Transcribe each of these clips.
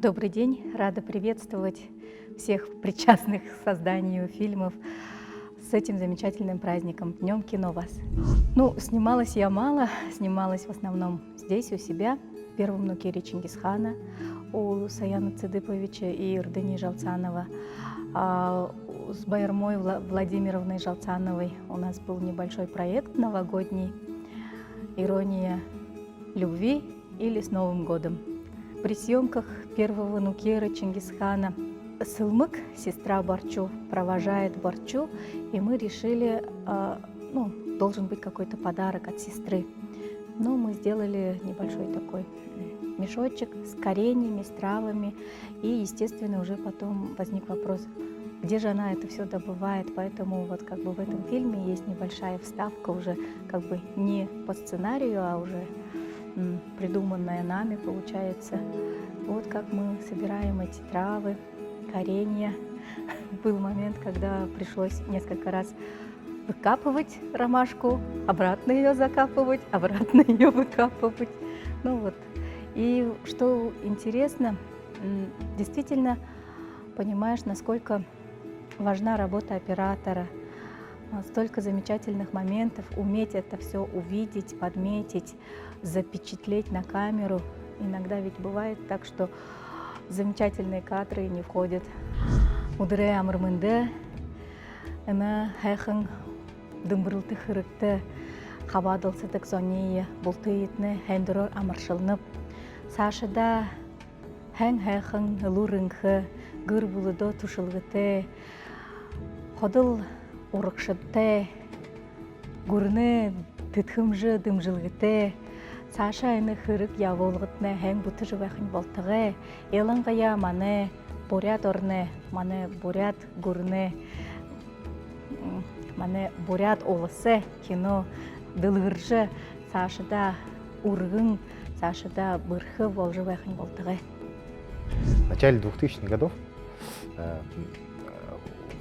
Добрый день, рада приветствовать всех причастных к созданию фильмов с этим замечательным праздником, Днем кино вас. Ну, снималась я мало, снималась в основном здесь, у себя, в первом внуке Чингисхана, у Саяна Цыдыповича и Ирдыни Жалцанова. С Байырмой Владимировной Жалцановой у нас был небольшой проект новогодний «Ирония любви» или «С Новым годом». При съемках первого нукера Чингисхана Сылмык, сестра Барчу, провожает Барчу, и мы решили, должен быть какой-то подарок от сестры. Но мы сделали небольшой такой мешочек с кореньями, с травами, и, естественно, уже потом возник вопрос, где же она это все добывает, поэтому вот как бы в этом фильме есть небольшая вставка уже как бы не по сценарию, а уже придуманная нами, получается. Вот как мы собираем эти травы, коренья. Был момент, когда пришлось несколько раз выкапывать ромашку, обратно ее закапывать, обратно ее выкапывать. Ну вот. И что интересно, действительно понимаешь, насколько важна работа оператора. Столько замечательных моментов, уметь это все увидеть, подметить, запечатлеть на камеру. Иногда ведь бывает так, что замечательные кадры не входят. Удыре амырмынды, эме хэхэн дымбырылты хырыкты, хабадылсы тексоние, бултыйтны, хэндурор амыршылнып, сашыда хэн хэхэн лурынхы, гыр булыдо тушылгыты, ходыл урыкшытты, гурны тытхымжы дымжылгыты, Саша айны хырык яволгытны хэн буты жывахын болтығы, елыңғая маны бурят орны, маны бурят гурны, маны бурят олысы кино дылғыржы, Сашыда ургын, Сашыда бырхы бол жывахын болтығы. В начале 2000-х годов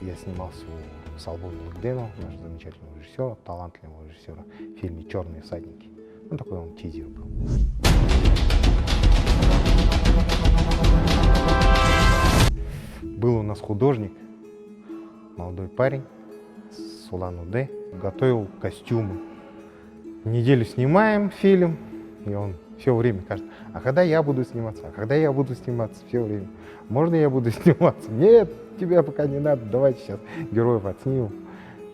я снимался у Салбона Лыгдена, нашего замечательного режиссера, талантливого режиссера, в фильме «Черные всадники». Ну, такой он тизер был. Был у нас художник, молодой парень с Улан-Удэ, готовил костюмы. Неделю снимаем фильм, и он все время кажется, а когда я буду сниматься, а когда я буду сниматься, все время. Можно я буду сниматься? Нет, тебе пока не надо, давайте сейчас героев отснимем.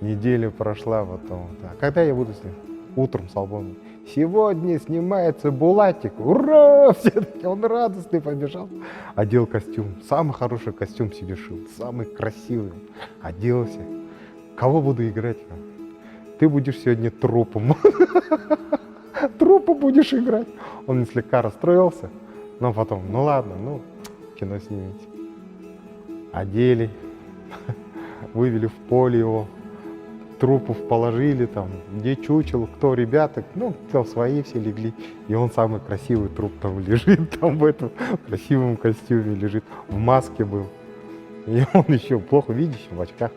Неделя прошла, потом, а когда я буду сниматься? Утром Салбон. Сегодня снимается Булатик. Ура! Все такие, он радостный побежал. Одел костюм. Самый хороший костюм себе шил. Самый красивый. Оделся. Кого буду играть? Ты будешь сегодня трупом. Трупа будешь играть. Он слегка расстроился. Но потом, ну ладно, кино снимите. Одели. Вывели в поле его. Трупов положили, там, где чучело, кто ребята, кто свои все легли. И он самый красивый труп там лежит, там в этом красивом костюме лежит, в маске был. И он еще плохо видящий, в очках.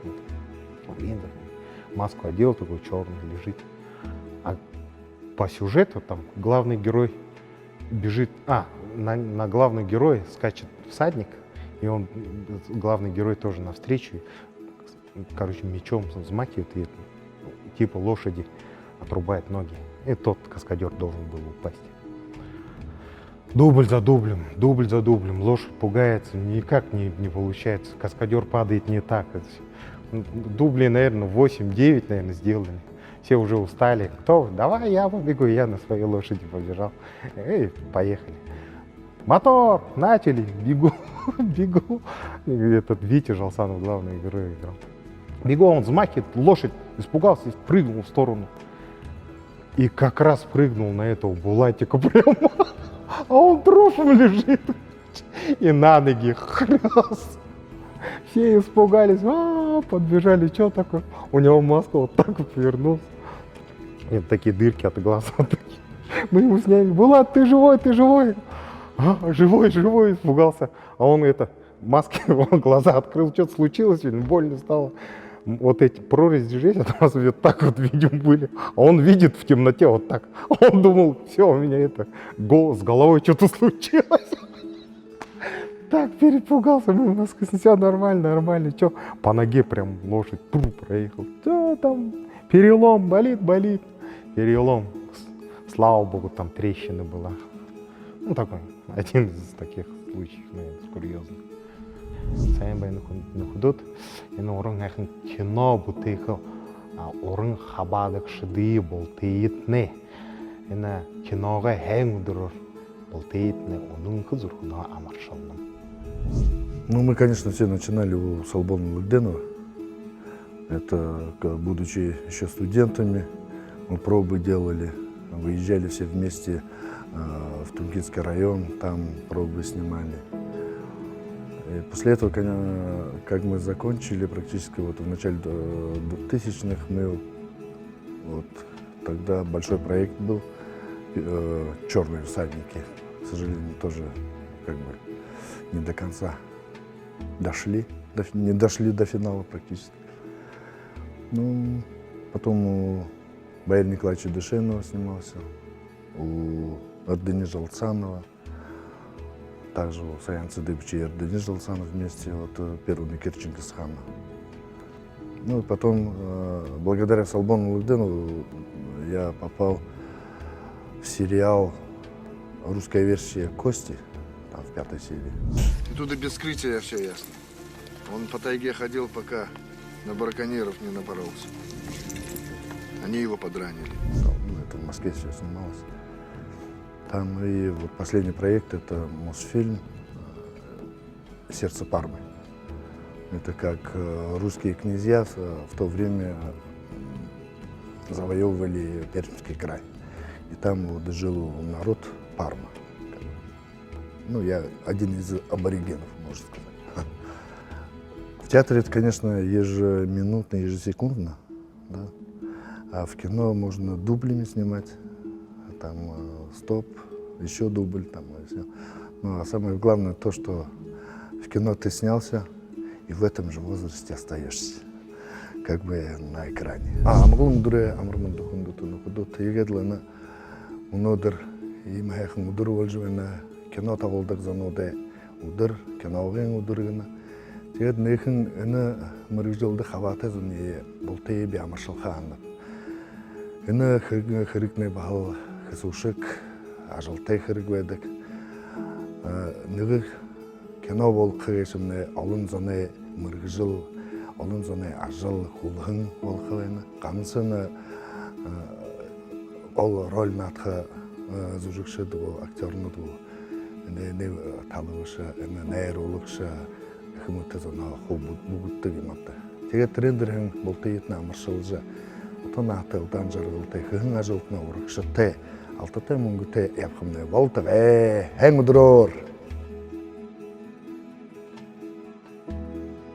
Маску одел, такой черный лежит. А по сюжету там главный герой бежит, на главного героя скачет всадник, и он, главный герой тоже навстречу. Короче, мечом взмахивает и типа лошади отрубает ноги. И тот каскадер должен был упасть. Дубль за дублем. Лошадь пугается, никак не получается. Каскадер падает не так. Дублей, наверное, 8-9, наверное, сделали. Все уже устали. Кто? Давай я побегу. Я на своей лошади побежал. И поехали. Мотор! Начали! Бегу. И этот Витя Жалцанов, главный герой, играл. Бегу, он взмахивает, лошадь испугался и прыгнул в сторону. И как раз прыгнул на этого Булатика прямо, а он трупом лежит. И на ноги хряс. Все испугались, подбежали, что такое? У него маска вот так вот повернулась. И такие дырки от глаз. Мы ему сняли, Булат, ты живой? Живой, испугался. А он маске, он глаза открыл, что-то случилось, больно стало. вот эти прорези же есть, это у нас вот так вот, видимо, были. А он видит в темноте вот так. Он думал, все, у меня это, с головой что-то случилось. Так перепугался, мы в Москве, все нормально, нормально. Что, по ноге прям лошадь проехал. Что там, перелом, болит. Перелом. Слава богу, там трещина была. Ну, такой, один из таких случаев, наверное, курьезных. Сайн байна нөхдөд энэ уран хайхан кино бүтээхөө уран хабаадаг шиди болтыйтне энэ кинога хэн өдрөөр болтыйтне онунхы зүрхнөө амаршалным. Ну, мы, конечно, все начинали у Салбона Лагденова. Это, будучи еще студентами, мы пробы делали, выезжали все вместе в Тумкинский район, там пробы снимали. И после этого, как мы закончили, практически вот в начале 2000-х, мы вот тогда большой проект был «Черные всадники». К сожалению, тоже как бы не до конца не дошли до финала практически. Ну, потом у Боярина Николаевича Дышенова снимался, у Эрдени Жалцанова, также у Саян Цыдыпыча и Эрдени Жалцанов вместе, вот первыми Керченко с Хана. Ну и потом, благодаря Салбону Лагденову, я попал в сериал «Русская версия Кости», там в 5-й серии. И тут и без скрытия все ясно. Он по тайге ходил, пока на браконьеров не напоролся. Они его подранили. Ну, это в Москве все снималось. Там и вот последний проект — это Мосфильм «Сердце Пармы». Это как русские князья в то время завоевывали Пермский край. И там вот жил народ Парма. Ну, я один из аборигенов, можно сказать. В театре это, конечно, ежеминутно, ежесекундно, да? А в кино можно дублями снимать, там стоп, еще дубль, там и все. Ну, а самое главное то, что в кино ты снялся, и в этом же возрасте остаешься, как бы на экране. Кино табылдык зануды удыр, киногийн удыргына. Тэгээд нэхэн энэ мэрэгжилдэ хаваатай зуны бултээ би амаршилхан. Энэ хэрэгнээ бахал хэсүүшиг ажилтай хэрэг байдаг. Нэг кино болох гэсэмнэ олон зуны мэрэгжил, олон зуны ажил хулхан болох байна. Ганцхан гол роль наатах зүжигшэд актернууд нэг талууша найруулагша хүмүүст оноо хуб бүгддэг юм одоо. Тэгээд трендерхэн бултыйтна амаршилж отон наатай удаан жаргалтай хэн ажилтна урагштай алдтай мөнгөтэй явах юм бол хэн өдрөөр